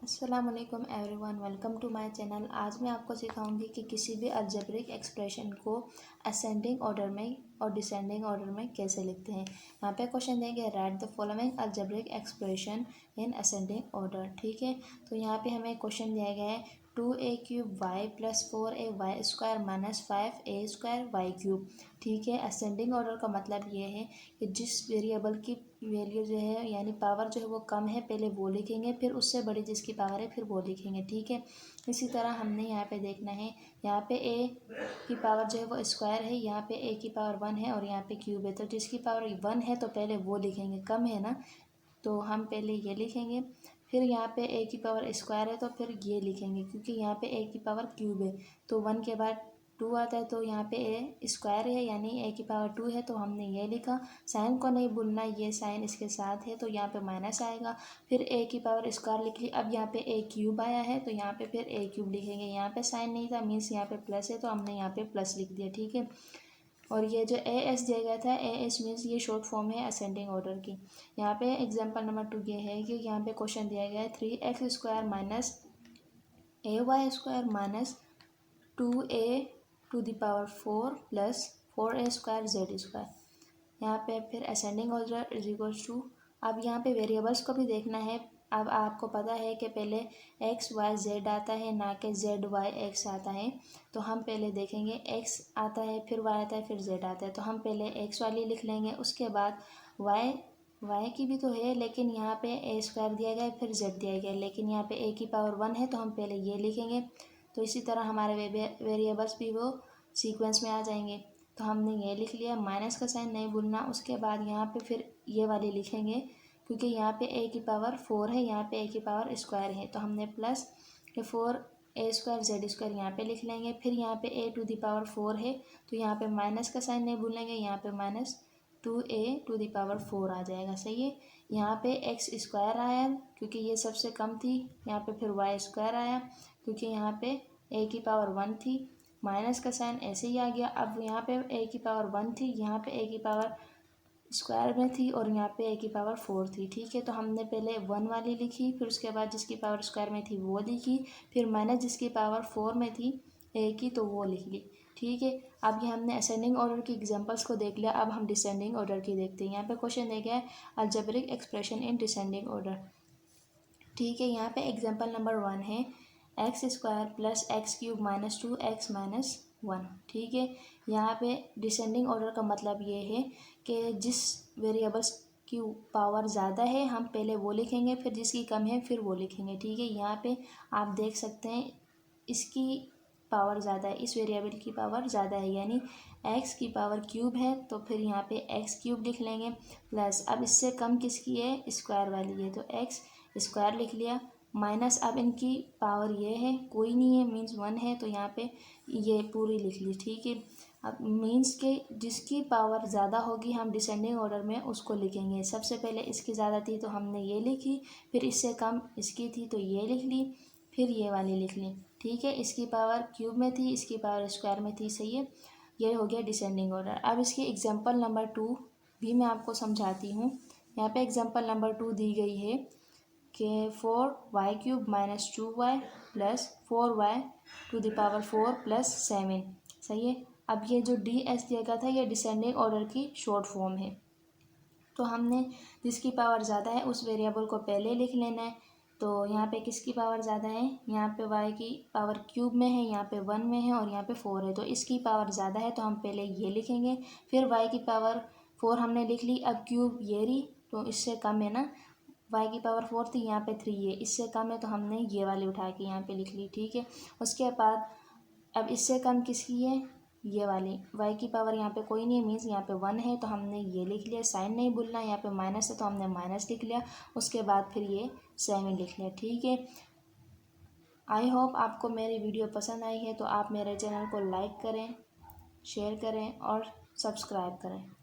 अस्सलामुअलैकुम everyone, welcome to my channel. आज मैं आपको सिखाऊंगी कि किसी भी अलजेब्रिक एक्सप्रेशन को असेंडिंग ऑर्डर में और डिसेंडिंग ऑर्डर में कैसे लिखते हैं। यहाँ पे क्वेश्चन देंगे, right the following algebraic expression in ascending order. ठीक है, तो यहाँ पे हमें क्वेश्चन दिया गया है 2a³ y + 4ay² - 5a² y³। ठीक है, असेंडिंग ऑर्डर का मतलब ये है कि जिस वेरिएबल की वैल्यू जो है यानी पावर जो है वो कम है पहले वो लिखेंगे, फिर उससे बड़ी जिसकी पावर है फिर वो लिखेंगे। ठीक है, इसी तरह हमने यहाँ पे देखना है, यहाँ पे a की पावर जो है वो स्क्वायर है, यहाँ पे a की पावर 1 है और यहाँ पे क्यूब है। तो जिसकी पावर 1 है तो पहले वो लिखेंगे, कम है ना तो हम पहले ये लिखेंगे। फिर यहाँ पे a की पावर स्क्वायर है तो फिर ये लिखेंगे, क्योंकि यहाँ पे a की पावर क्यूब है तो 1 के बाद 2 आता है, तो यहाँ पे a स्क्वायर है यानी a की पावर 2 है तो हमने ये लिखा। साइन को नहीं भूलना, ये साइन इसके साथ है तो यहाँ पे माइनस आएगा। फिर a की पावर स्क्वायर लिख ली, अब यहाँ पे a क्यूब आया है तो यहाँ पे फिर a क्यूब लिखेंगे। यहाँ पे साइन नहीं था, मीन्स यहाँ पे प्लस है तो हमने यहाँ पे प्लस लिख दिया। ठीक है, और ये जो ए एस दिया गया था, ए एस मीन्स ये शॉर्ट फॉर्म है असेंडिंग ऑर्डर की। यहाँ पे एग्जांपल नंबर 2 ये है कि यहाँ पे क्वेश्चन दिया गया है 3x² - ay² - 2a⁴ + 4a² यहाँ पे फिर ascending order is equals to, अब यहाँ पे वेरिएबल्स को भी देखना है। अब आपको पता है कि पहले एक्स वाई जेड आता है, ना कि जेड वाई एक्स आता है। तो हम पहले देखेंगे एक्स आता है, फिर वाई आता है, फिर जेड आता है। तो हम पहले एक्स वाली लिख लेंगे, उसके बाद वाई की भी तो है लेकिन यहाँ पे a² दिया गया है, फिर जेड दिया गया है, लेकिन यहाँ पे a की पावर 1 है तो हम पहले ये लिखेंगे। तो इसी तरह हमारे वेरिएबल्स भी वो सीक्वेंस में आ जाएंगे। तो हमने ये लिख लिया, माइनस का साइन नहीं भूलना। उसके बाद यहाँ पे फिर ये वाली लिखेंगे, क्योंकि यहाँ पे a की पावर 4 है, यहाँ पे a की पावर स्क्वायर है तो हमने प्लस 4a² z² यहाँ पे लिख लेंगे। फिर यहाँ पे a⁴ है तो यहाँ पे माइनस का साइन नहीं भूलेंगे, यहाँ पे -2a⁴ आ जाएगा। सही है, यहाँ पे x² आया क्योंकि ये सबसे कम थी, यहाँ पे फिर y² आया क्योंकि यहाँ पे a की पावर 1 थी, माइनस का साइन ऐसे ही आ गया। अब यहाँ पे a की पावर 1 थी, यहाँ पे a की पावर स्क्वायर में थी और यहाँ पे a की पावर 4 थी। ठीक है, तो हमने पहले 1 वाली लिखी, फिर उसके बाद जिसकी पावर स्क्वायर में थी वो लिखी, फिर माइनस जिसकी पावर 4 में थी a की तो वो लिख ली। ठीक है, अब ये हमने असेंडिंग ऑर्डर की एग्जांपल्स को देख लिया, अब हम डिसेंडिंग ऑर्डर की देखते हैं। यहाँ पे क्वेश्चन दे गया है algebraic expression in descending order. ठीक है, यहाँ पे एग्जांपल नंबर 1 है x² + x³ - 2x - 1। ठीक है, यहाँ पे डिसेंडिंग ऑर्डर का मतलब ये है कि जिस वेरिएबल्स की पावर ज़्यादा है हम पहले वो लिखेंगे, फिर जिसकी कम है फिर वो लिखेंगे। ठीक है, यहाँ पे आप देख सकते हैं इसकी पावर ज़्यादा है, इस वेरिएबल की पावर ज़्यादा है यानी x की पावर क्यूब है तो फिर यहाँ पे x³ लिख लेंगे, प्लस अब इससे कम किसकी है, स्क्वायर वाली है तो x² लिख लिया, माइनस अब इनकी पावर ये है कोई नहीं है मीन्स 1 है तो यहाँ पे ये पूरी लिख ली। ठीक है, अब मीन्स के जिसकी पावर ज़्यादा होगी हम डिसेंडिंग ऑर्डर में उसको लिखेंगे। सबसे पहले इसकी ज़्यादा थी तो हमने ये लिखी, फिर इससे कम इसकी थी तो ये लिख ली, फिर ये वाली लिख ली। ठीक है, इसकी पावर क्यूब में थी, इसकी पावर स्क्वायर में थी। सही है, ये हो गया डिसेंडिंग ऑर्डर। अब इसकी एग्जाम्पल नंबर 2 भी मैं आपको समझाती हूँ। यहाँ पे एग्जाम्पल नंबर 2 दी गई है कि 4y³ - 2y + 4y⁴ + 7। सही है, अब ये जो ds दिया गया था ये डिसेंडिंग ऑर्डर की शॉर्ट फॉर्म है, तो हमने जिसकी पावर ज़्यादा है उस वेरिएबल को पहले लिख लेना है। तो यहाँ पे किसकी पावर ज़्यादा है, यहाँ पे y की पावर क्यूब में है, यहाँ पे 1 में है और यहाँ पे 4 है, तो इसकी पावर ज़्यादा है तो हम पहले ये लिखेंगे। फिर y की पावर 4 हमने लिख ली, अब क्यूब ये रही तो इससे कम है ना, y की पावर 4 थी, यहाँ पे 3 है, इससे कम है तो हमने ये वाली उठा के यहाँ पे लिख ली। ठीक है, उसके बाद अब इससे कम किसकी है, ये वाली y की पावर यहाँ पे कोई नहीं है मीन्स यहाँ पे 1 है तो हमने ये लिख लिया। साइन नहीं भूलना, यहाँ पे माइनस है तो हमने माइनस लिख लिया, उसके बाद फिर ये 7 लिख लिया। ठीक है, आई होप आपको मेरी वीडियो पसंद आई है तो आप मेरे चैनल को लाइक करें, शेयर करें और सब्सक्राइब करें।